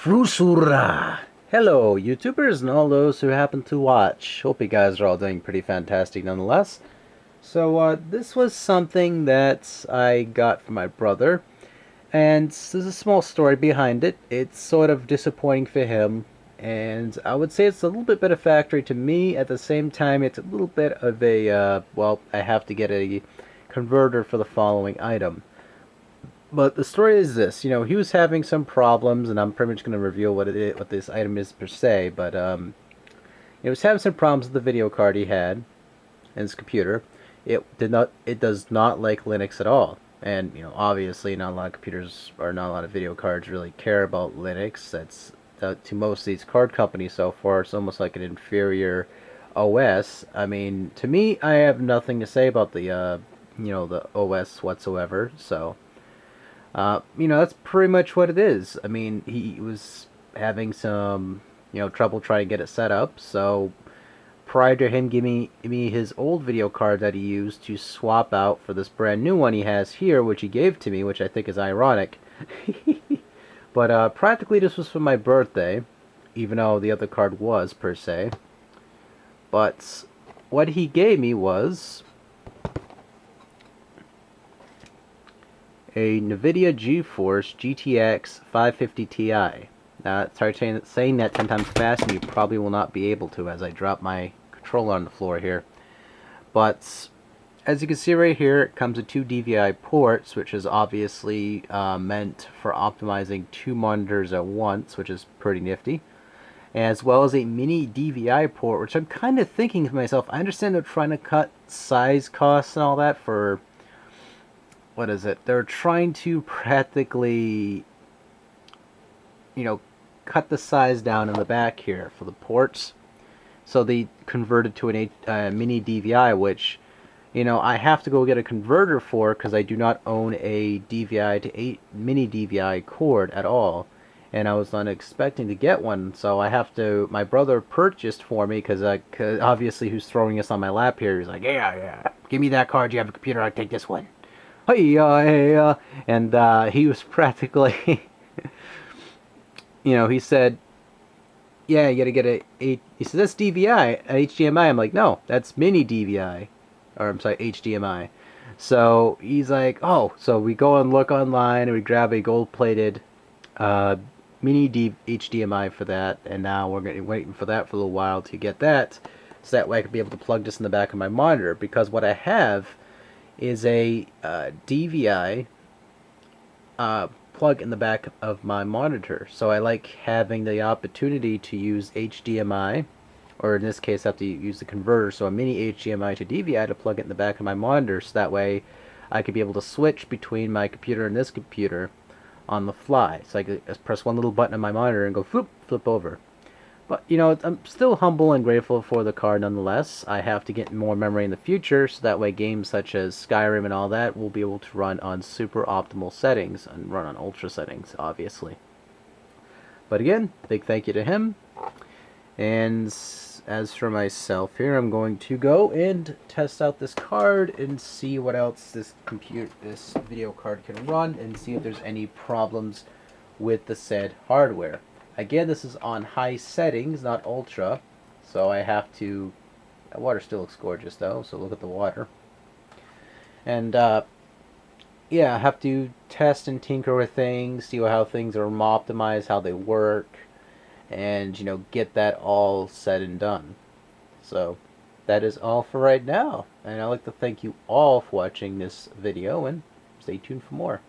Frusura! Hello, YouTubers and all those who happen to watch. Hope you guys are all doing pretty fantastic nonetheless. So, this was something that I got from my brother, and there's a small story behind it. It's sort of disappointing for him, and I would say it's a little bit benefactory to me. At the same time, it's a little bit of a, well, I have to get a converter for the following item. But the story is this, he was having some problems, and I'm pretty much going to reveal what this item is per se, but he was having some problems with the video card he had in his computer. It does not like Linux at all. And, obviously not a lot of computers or not a lot of video cards really care about Linux. That's to most of these card companies so far, it's almost like an inferior OS. I mean, to me, I have nothing to say about the the OS whatsoever, so that's pretty much what it is. I mean, he was having some, trouble trying to get it set up. So prior to him giving me his old video card that he used to swap out for this brand new one he has here, which he gave to me, which I think is ironic. But practically this was for my birthday, even though the other card was, per se. But what he gave me was a NVIDIA GeForce GTX 550 Ti. Now, start saying that 10 times fast, and you probably will not be able to as I drop my controller on the floor here. But as you can see right here, it comes with two DVI ports, which is obviously meant for optimizing two monitors at once, which is pretty nifty. As well as a mini DVI port, which I'm kind of thinking to myself, I understand they're trying to cut size costs and all that for, what is it? They're trying to practically, cut the size down in the back here for the ports. So they converted to a mini DVI, which, I have to go get a converter for because I do not own a DVI to mini DVI cord at all. And I was not expecting to get one, so I have to, my brother purchased for me because obviously who's throwing this on my lap here, he's like, yeah, give me that card, you have a computer, I'll take this one. Hey, and he was practically, he said, yeah, you gotta get he said, that's DVI, HDMI. I'm like, no, that's mini DVI, or I'm sorry, HDMI. So he's like, oh, so we go and look online, and we grab a gold-plated mini HDMI for that, and now we're gonna waiting for that for a little while to get that, so that way I can be able to plug this in the back of my monitor, because what I have is a DVI plug in the back of my monitor. So I like having the opportunity to use HDMI, or in this case I have to use the converter, so a mini HDMI to DVI to plug it in the back of my monitor, so that way I could be able to switch between my computer and this computer on the fly. So I could just press one little button on my monitor and go flip over. But, I'm still humble and grateful for the card nonetheless. I have to get more memory in the future, so that way games such as Skyrim and all that will be able to run on super optimal settings and run on ultra settings, obviously. But again, big thank you to him. And as for myself here, I'm going to go and test out this card and see what else this video card can run, and see if there's any problems with the said hardware. Again, this is on high settings, not ultra, so I have to, the water still looks gorgeous though, so look at the water. And yeah, I have to test and tinker with things, see how things are optimized, how they work, and get that all said and done. So that is all for right now, and I'd like to thank you all for watching this video, and stay tuned for more.